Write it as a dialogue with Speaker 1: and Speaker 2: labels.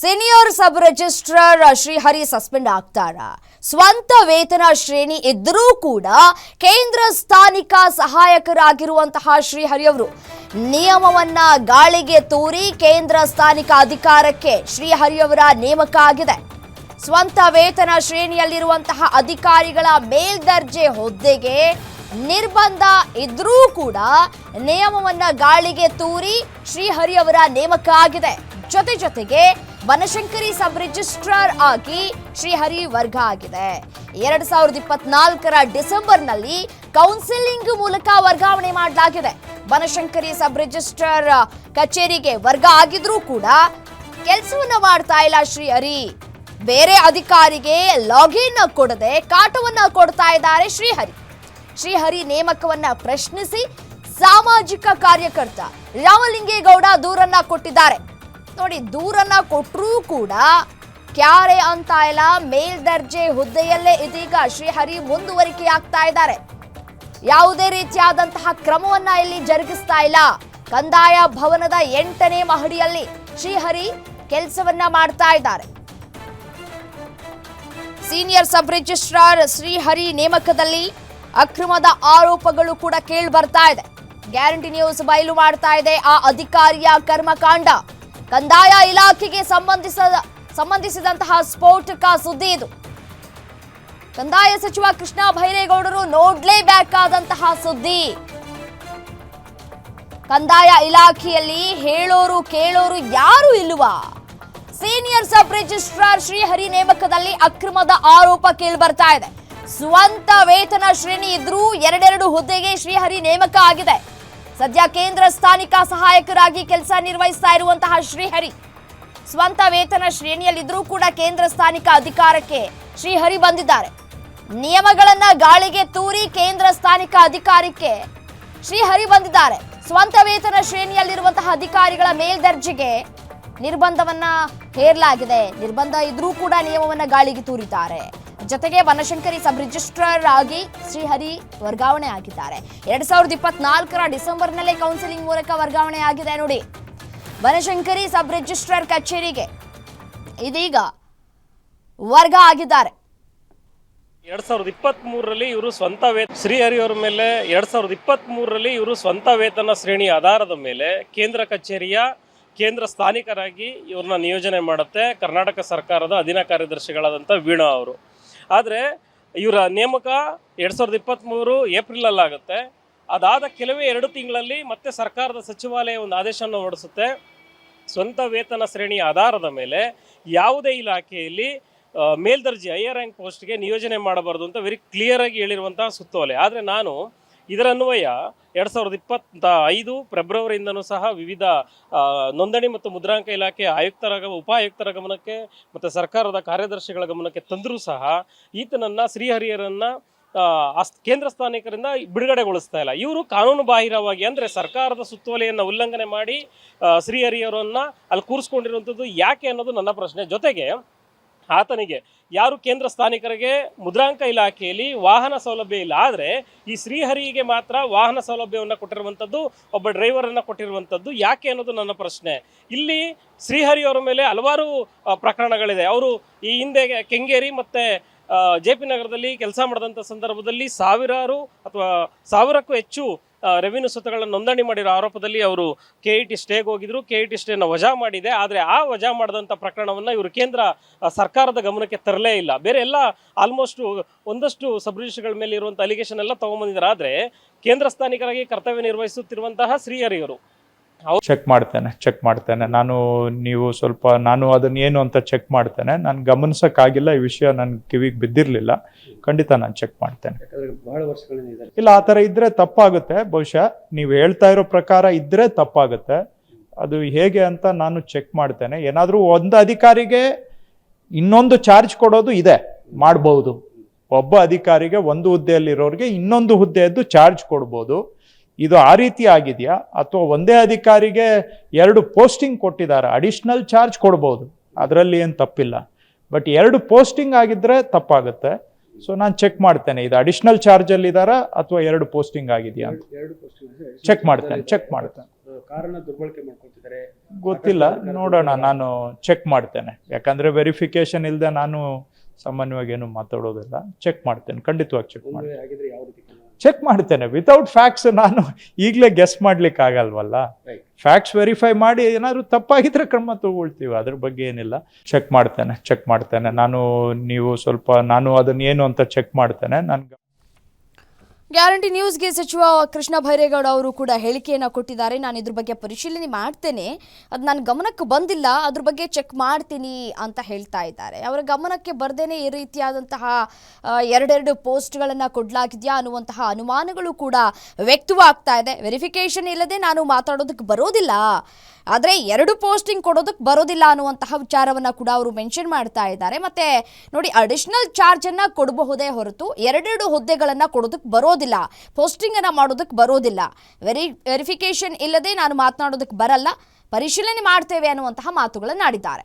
Speaker 1: Senior sub registrar Srihari suspend ಆಗ್ತಾರಾ? ಸ್ವಂತ ವೇತನ ಶ್ರೇಣಿ ಇದ್ದರೂ ಕೂಡ ಕೇಂದ್ರ ಸ್ಥಾನಿಕ ಸಹಾಯಕರಾಗಿರುವಂತಹ ಶ್ರೀಹರಿ ಅವರು ನಿಯಮವನ್ನ ಗಾಳಿಗೆ ತೂರಿ ಕೇಂದ್ರ ಸ್ಥಾನಿಕ ಅಧಿಕಾರಕ್ಕೆ ಶ್ರೀಹರಿ ಅವರ ನೇಮಕ ಆಗಿದೆ. ಸ್ವಂತ ವೇತನ ಶ್ರೇಣಿಯಲ್ಲಿರುವಂತಹ ಅಧಿಕಾರಿಗಳ ಮೇಲ್ದರ್ಜೆ ಹುದ್ದೆಗೆ ನಿರ್ಬಂಧ ಇದ್ರೂ ಕೂಡ ನಿಯಮವನ್ನ ಗಾಳಿಗೆ ತೂರಿ ಶ್ರೀಹರಿ ಅವರ ನೇಮಕ ಆಗಿದೆ. ಜೊತೆಗೆ ಬನಶಂಕರಿ ಸಬ್ ರಿಜಿಸ್ಟ್ರಾರ್ ಆಗಿ ಶ್ರೀಹರಿ ವರ್ಗ ಆಗಿದೆ. 2024 ಡಿಸೆಂಬರ್ನಲ್ಲಿ ಕೌನ್ಸಿಲಿಂಗ್ ಮೂಲಕ ವರ್ಗಾವಣೆ ಮಾಡಲಾಗಿದೆ. ಬನಶಂಕರಿ ಸಬ್ ರಿಜಿಸ್ಟ್ರಾರ್ ಕಚೇರಿಗೆ ವರ್ಗ ಆಗಿದ್ರೂ ಕೂಡ ಕೆಲಸವನ್ನ ಮಾಡ್ತಾ ಇಲ್ಲ ಶ್ರೀಹರಿ. ಬೇರೆ ಅಧಿಕಾರಿಗೆ ಲಾಗಿನ್ ಕೊಡದೆ ಕಾಟವನ್ನ ಕೊಡ್ತಾ ಇದ್ದಾರೆ ಶ್ರೀಹರಿ ನೇಮಕವನ್ನ ಪ್ರಶ್ನಿಸಿ ಸಾಮಾಜಿಕ ಕಾರ್ಯಕರ್ತ ರಾಮಲಿಂಗೇಗೌಡ ದೂರನ್ನ ಕೊಟ್ಟಿದ್ದಾರೆ. ನೋಡಿ, ದೂರನ್ನ ಕೊಟ್ಟರೂ ಕೂಡ ಕ್ಯಾರೆ ಅಂತ ಇಲ್ಲ. ಮೇಲ್ದರ್ಜೆ ಹುದ್ದೆಯಲ್ಲೇ ಇದೀಗ ಶ್ರೀಹರಿ ಮುಂದುವರಿಕೆ ಆಗ್ತಾ ಇದ್ದಾರೆ. ಯಾವುದೇ ರೀತಿಯಾದಂತಹ ಕ್ರಮವನ್ನ ಇಲ್ಲಿ ಜರುಗಿಸ್ತಾ ಇಲ್ಲ. ಕಂದಾಯ ಭವನದ 8ನೇ ಮಹಡಿಯಲ್ಲಿ ಶ್ರೀಹರಿ ಕೆಲಸವನ್ನ ಮಾಡ್ತಾ ಇದ್ದಾರೆ. ಸೀನಿಯರ್ ಸಬ್ ರಿಜಿಸ್ಟ್ರಾರ್ ಶ್ರೀಹರಿ ನೇಮಕದಲ್ಲಿ ಅಕ್ರಮದ ಆರೋಪಗಳು ಕೂಡ ಕೇಳಿ ಬರ್ತಾ ಇದೆ. ಗ್ಯಾರಂಟಿ ನ್ಯೂಸ್ ಬಯಲು ಮಾಡ್ತಾ ಇದೆ ಆ ಅಧಿಕಾರಿಯ ಕರ್ಮಕಾಂಡ. ಕಂದಾಯ ಇಲಾಖೆಗೆ ಸಂಬಂಧಿಸಿದಂತಹ ಸ್ಫೋಟಕ ಸುದ್ದಿ ಇದು. ಕಂದಾಯ ಸಚಿವ ಕೃಷ್ಣ ಬೈರೇಗೌಡರು ನೋಡ್ಲೇಬೇಕಾದಂತಹ ಸುದ್ದಿ. ಕಂದಾಯ ಇಲಾಖೆಯಲ್ಲಿ ಹೇಳೋರು ಕೇಳೋರು ಯಾರು ಇಲ್ವಾ? ಸೀನಿಯರ್ ಸಬ್ ರಿಜಿಸ್ಟ್ರಾರ್ ಶ್ರೀಹರಿ ನೇಮಕದಲ್ಲಿ ಅಕ್ರಮದ ಆರೋಪ ಕೇಳಿ ಬರ್ತಾ ಇದೆ. ಸ್ವಂತ ವೇತನ ಶ್ರೇಣಿ ಇದ್ರೂ 2 ಹುದ್ದೆಗೆ ಶ್ರೀಹರಿ ನೇಮಕ ಆಗಿದೆ. ಸದ್ಯ ಕೇಂದ್ರ ಸ್ಥಾನಿಕ ಸಹಾಯಕರಾಗಿ ಕೆಲಸ ನಿರ್ವಹಿಸ್ತಾ ಇರುವಂತಹ ಶ್ರೀಹರಿ ಸ್ವಂತ ವೇತನ ಶ್ರೇಣಿಯಲ್ಲಿದ್ರೂ ಕೂಡ ಕೇಂದ್ರ ಸ್ಥಾನಿಕ ಅಧಿಕಾರಕ್ಕೆ ಶ್ರೀಹರಿ ಬಂದಿದ್ದಾರೆ. ನಿಯಮಗಳನ್ನ ಗಾಳಿಗೆ ತೂರಿ ಕೇಂದ್ರ ಸ್ಥಾನಿಕ ಅಧಿಕಾರಕ್ಕೆ ಶ್ರೀಹರಿ ಬಂದಿದ್ದಾರೆ. ಸ್ವಂತ ವೇತನ ಶ್ರೇಣಿಯಲ್ಲಿರುವಂತಹ ಅಧಿಕಾರಿಗಳ ಮೇಲ್ದರ್ಜೆಗೆ ನಿರ್ಬಂಧವನ್ನ ಹೇರಲಾಗಿದೆ. ನಿರ್ಬಂಧ ಇದ್ರೂ ಕೂಡ ನಿಯಮವನ್ನ ಗಾಳಿಗೆ ತೂರಿದ್ದಾರೆ. ಜೊತೆಗೆ ಬನಶಂಕರಿ ಸಬ್ ರಿಜಿಸ್ಟ್ರಾರ್ ಆಗಿ ಶ್ರೀಹರಿ ವರ್ಗಾವಣೆ ಆಗಿದ್ದಾರೆ. 2024 ಡಿಸೆಂಬರ್ನಲ್ಲೇ ಕೌನ್ಸಿಲಿಂಗ್ ಮೂಲಕ ವರ್ಗಾವಣೆ ಆಗಿದೆ. ನೋಡಿ, ಬನಶಂಕರಿ ಸಬ್ ರಿಜಿಸ್ಟ್ರಾರ್ ಕಚೇರಿಗೆ ಇದೀಗ ವರ್ಗ ಆಗಿದ್ದಾರೆ.
Speaker 2: 2023ರಲ್ಲಿ ಇವರು ಸ್ವಂತ ಶ್ರೀಹರಿ ಅವರ ಮೇಲೆ 2023ರಲ್ಲಿ ಇವರು ಸ್ವಂತ ವೇತನ ಶ್ರೇಣಿ ಆಧಾರದ ಮೇಲೆ ಕೇಂದ್ರ ಕಚೇರಿಯ ಕೇಂದ್ರ ಸ್ಥಾನಿಕರಾಗಿ ಇವ್ರನ್ನ ನಿಯೋಜನೆ ಮಾಡುತ್ತೆ ಕರ್ನಾಟಕ ಸರ್ಕಾರದ ಅಧೀನ ಕಾರ್ಯದರ್ಶಿಗಳಾದಂಥ ವೀಣಾ ಅವರು. ಆದರೆ ಇವರ ನೇಮಕ 2023 ಏಪ್ರಿಲಲ್ಲಾಗುತ್ತೆ. ಅದಾದ ಕೆಲವೇ 2 ತಿಂಗಳಲ್ಲಿ ಮತ್ತೆ ಸರ್ಕಾರದ ಸಚಿವಾಲಯ ಒಂದು ಆದೇಶವನ್ನು ಹೊರಡಿಸುತ್ತೆ. ಸ್ವಂತ ವೇತನ ಶ್ರೇಣಿಯ ಆಧಾರದ ಮೇಲೆ ಯಾವುದೇ ಇಲಾಖೆಯಲ್ಲಿ ಮೇಲ್ದರ್ಜೆ ಹೈಯರ್ ರ್ಯಾಂಕ್ ಪೋಸ್ಟ್ಗೆ ನಿಯೋಜನೆ ಮಾಡಬಾರ್ದು ಅಂತ ವೆರಿ ಕ್ಲಿಯರ್ ಆಗಿ ಹೇಳಿರುವಂತಹ ಸುತ್ತೋಲೆ. ಆದರೆ ನಾನು ಇದರ ಅನ್ವಯ 2025 ಫೆಬ್ರವರಿಯಿಂದನೂ ಸಹ ವಿವಿಧ ನೋಂದಣಿ ಮತ್ತು ಮುದ್ರಾಂಕ ಇಲಾಖೆ ಉಪ ಆಯುಕ್ತರ ಗಮನಕ್ಕೆ ಮತ್ತು ಸರ್ಕಾರದ ಕಾರ್ಯದರ್ಶಿಗಳ ಗಮನಕ್ಕೆ ತಂದರೂ ಸಹ ಈತನನ್ನು ಶ್ರೀಹರಿಯರನ್ನು ಕೇಂದ್ರ ಸ್ಥಾನಿಕರಿಂದ ಬಿಡುಗಡೆಗೊಳಿಸ್ತಾ ಇಲ್ಲ. ಇವರು ಕಾನೂನು ಬಾಹಿರವಾಗಿ ಅಂದರೆ ಸರ್ಕಾರದ ಸುತ್ತೋಲೆಯನ್ನು ಉಲ್ಲಂಘನೆ ಮಾಡಿ ಶ್ರೀಹರಿಯವರನ್ನು ಅಲ್ಲಿ ಕೂರಿಸ್ಕೊಂಡಿರುವಂಥದ್ದು ಯಾಕೆ ಅನ್ನೋದು ನನ್ನ ಪ್ರಶ್ನೆ. ಜೊತೆಗೆ ಆತನಿಗೆ ಯಾರು ಕೇಂದ್ರ ಸ್ಥಾನಿಕರಿಗೆ ಮುದ್ರಾಂಕ ಇಲಾಖೆಯಲ್ಲಿ ವಾಹನ ಸೌಲಭ್ಯ ಇಲ್ಲ. ಆದರೆ ಈ ಶ್ರೀಹರಿಗೆ ಮಾತ್ರ ವಾಹನ ಸೌಲಭ್ಯವನ್ನು ಕೊಟ್ಟಿರುವಂಥದ್ದು, ಒಬ್ಬ ಡ್ರೈವರನ್ನು ಕೊಟ್ಟಿರುವಂಥದ್ದು ಯಾಕೆ ಅನ್ನೋದು ನನ್ನ ಪ್ರಶ್ನೆ. ಇಲ್ಲಿ ಶ್ರೀಹರಿ ಅವರ ಮೇಲೆ ಹಲವಾರು ಪ್ರಕರಣಗಳಿದೆ. ಅವರು ಈ ಹಿಂದೆ ಕೆಂಗೇರಿ ಮತ್ತು JP ನಗರದಲ್ಲಿ ಕೆಲಸ ಮಾಡಿದಂಥ ಸಂದರ್ಭದಲ್ಲಿ ಸಾವಿರಕ್ಕೂ ಹೆಚ್ಚು ರೆವಿನ್ಯೂ ಸ್ವತ್ತುಗಳನ್ನು ನೋಂದಣಿ ಮಾಡಿರೋ ಆರೋಪದಲ್ಲಿ ಅವರು KIT ಸ್ಟೇಗೆ ಹೋಗಿದ್ರು. KIT ಸ್ಟೇನ ವಜಾ ಮಾಡಿದೆ. ಆದರೆ ಆ ವಜಾ ಮಾಡಿದಂಥ ಪ್ರಕರಣವನ್ನು ಇವರು ಕೇಂದ್ರ ಸರ್ಕಾರದ ಗಮನಕ್ಕೆ ತರಲೇ ಇಲ್ಲ. ಬೇರೆ ಎಲ್ಲ ಆಲ್ಮೋಸ್ಟ್ ಒಂದಷ್ಟು ಸಬ್ ರಿಜಿಸ್ಟ್ರಿಗಳ ಮೇಲೆ ಇರುವಂಥ ಅಲಿಗೇಷನ್ ಎಲ್ಲ ತೊಗೊಂಬಂದಿದ್ದಾರೆ. ಆದರೆ ಕೇಂದ್ರ ಸ್ಥಾನಿಕರಾಗಿ ಕರ್ತವ್ಯ ನಿರ್ವಹಿಸುತ್ತಿರುವಂತಹ ಶ್ರೀಹರಿಯವರು
Speaker 3: ಚೆಕ್ ಮಾಡ್ತೇನೆ ನಾನು ಅದನ್ನ ಏನು ಅಂತ ಚೆಕ್ ಮಾಡ್ತೇನೆ. ನಾನು ಗಮನಿಸೋಕ್ಕಾಗಿಲ್ಲ, ಈ ವಿಷಯ ನನ್ನ ಕಿವಿಗೆ ಬಿದ್ದಿರಲಿಲ್ಲ. ಖಂಡಿತ ನಾನು ಚೆಕ್ ಮಾಡ್ತೇನೆ. ಇಲ್ಲ, ಆ ಥರ ಇದ್ರೆ ತಪ್ಪಾಗುತ್ತೆ. ಬಹುಶಃ ನೀವು ಹೇಳ್ತಾ ಇರೋ ಪ್ರಕಾರ ಇದ್ರೆ ತಪ್ಪಾಗುತ್ತೆ. ಅದು ಹೇಗೆ ಅಂತ ನಾನು ಚೆಕ್ ಮಾಡ್ತೇನೆ. ಏನಾದರೂ ಒಂದು ಅಧಿಕಾರಿಗೆ ಇನ್ನೊಂದು ಚಾರ್ಜ್ ಕೊಡೋದು ಇದೆ, ಮಾಡ್ಬೋದು. ಒಬ್ಬ ಅಧಿಕಾರಿಗೆ ಒಂದು ಹುದ್ದೆಯಲ್ಲಿರೋರಿಗೆ ಇನ್ನೊಂದು ಹುದ್ದೆಯದ್ದು ಚಾರ್ಜ್ ಕೊಡ್ಬೋದು. ಇದು ಆ ರೀತಿ ಆಗಿದೆಯಾ ಅಥವಾ ಒಂದೇ ಅಧಿಕಾರಿಗೆ 2 ಪೋಸ್ಟಿಂಗ್ ಕೊಟ್ಟಿದ್ದಾರೆ, ಅಡಿಷ್ನಲ್ ಚಾರ್ಜ್ ಕೊಡ್ಬೋದು, ಅದರಲ್ಲಿ ಏನು ತಪ್ಪಿಲ್ಲ. ಬಟ್ 2 ಪೋಸ್ಟಿಂಗ್ ಆಗಿದ್ರೆ ತಪ್ಪಾಗುತ್ತೆ. ಸೊ ನಾನು ಚೆಕ್ ಮಾಡ್ತೇನೆ, ಇದು ಅಡಿಷ್ನಲ್ ಚಾರ್ಜ್ ಅಲ್ಲಿ ಇದಾರಾ ಅಥವಾ 2 ಪೋಸ್ಟಿಂಗ್ ಆಗಿದೆಯಾ ಅಂತ ಚೆಕ್ ಮಾಡ್ತೇನೆ.
Speaker 4: ಕಾರಣ ದುರ್ಬಳಕೆ ಮಾಡ್ಕೊಳ್ತಿದ್ದಾರೆ.
Speaker 3: ಗೊತ್ತಿಲ್ಲ, ನೋಡೋಣ, ನಾನು ಚೆಕ್ ಮಾಡ್ತೇನೆ. ಯಾಕಂದ್ರೆ ವೆರಿಫಿಕೇಶನ್ ಇಲ್ಲದೆ ನಾನು ಸಾಮಾನ್ಯವಾಗಿ ಏನು ಮಾತಾಡೋದಿಲ್ಲ. ಚೆಕ್ ಮಾಡ್ತೇನೆ, ಖಂಡಿತವಾಗಿ ಚೆಕ್ ಮಾಡ್ತೇನೆ.
Speaker 4: ಹಾಗಿದ್ರೆ ಯಾವ ರೀತಿ
Speaker 3: ಚೆಕ್ ಮಾಡ್ತೇನೆ. ವಿತೌಟ್ ಫ್ಯಾಕ್ಟ್ಸ್ ನಾನು ಈಗಲೇ ಗೆಸ್ ಮಾಡ್ಲಿಕ್ಕೆ ಆಗಲ್ವಲ್ಲ. ಫ್ಯಾಕ್ಟ್ಸ್ ವೆರಿಫೈ ಮಾಡಿ ಏನಾದ್ರು ತಪ್ಪಾಗಿದ್ರೆ ಕ್ರಮ ತಗೊಳ್ತೀವಿ, ಅದ್ರ ಬಗ್ಗೆ ಏನಿಲ್ಲ. ಚೆಕ್ ಮಾಡ್ತೇನೆ. ನಾನು ಅದನ್ನ ಏನು ಅಂತ ಚೆಕ್ ಮಾಡ್ತೇನೆ.
Speaker 1: ಗ್ಯಾರಂಟಿ ನ್ಯೂಸ್ಗೆ ಸಚಿವ ಕೃಷ್ಣ ಭೈರೇಗೌಡ ಅವರು ಕೂಡ ಹೇಳಿಕೆಯನ್ನು ಕೊಟ್ಟಿದ್ದಾರೆ. ನಾನು ಇದ್ರ ಬಗ್ಗೆ ಪರಿಶೀಲನೆ ಮಾಡ್ತೇನೆ, ಅದು ನನ್ನ ಗಮನಕ್ಕೆ ಬಂದಿಲ್ಲ, ಅದ್ರ ಬಗ್ಗೆ ಚೆಕ್ ಮಾಡ್ತೀನಿ ಅಂತ ಹೇಳ್ತಾ ಇದ್ದಾರೆ. ಅವರ ಗಮನಕ್ಕೆ ಬರ್ದೇನೆ ಈ ರೀತಿಯಾದಂತಹ ಎರಡೆರಡು ಪೋಸ್ಟ್ಗಳನ್ನು ಕೊಡಲಾಗಿದೆಯಾ ಅನ್ನುವಂತಹ ಅನುಮಾನಗಳು ಕೂಡ ವ್ಯಕ್ತವಾಗ್ತಾ ಇದೆ. ವೆರಿಫಿಕೇಶನ್ ಇಲ್ಲದೆ ನಾನು ಮಾತಾಡೋದಕ್ಕೆ ಬರೋದಿಲ್ಲ, ಆದರೆ 2 ಪೋಸ್ಟಿಂಗ್ ಕೊಡೋದಕ್ಕೆ ಬರೋದಿಲ್ಲ ಅನ್ನುವಂತಹ ವಿಚಾರವನ್ನು ಕೂಡ ಅವರು ಮೆನ್ಷನ್ ಮಾಡ್ತಾ ಇದ್ದಾರೆ. ಮತ್ತೆ ನೋಡಿ, ಅಡಿಷನಲ್ ಚಾರ್ಜನ್ನು ಕೊಡಬಹುದೇ ಹೊರತು 2 ಹುದ್ದೆಗಳನ್ನು ಕೊಡೋದಕ್ಕೆ ಬರೋದಿಲ್ಲ, ಪೋಸ್ಟಿಂಗನ್ನು ಮಾಡೋದಕ್ಕೆ ಬರೋದಿಲ್ಲ. ವೆರಿಫಿಕೇಶನ್ ಇಲ್ಲದೆ ನಾನು ಮಾತನಾಡೋದಕ್ಕೆ ಬರಲ್ಲ, ಪರಿಶೀಲನೆ ಮಾಡ್ತೇವೆ ಅನ್ನುವಂತಹ ಮಾತುಗಳನ್ನು ಆಡಿದ್ದಾರೆ.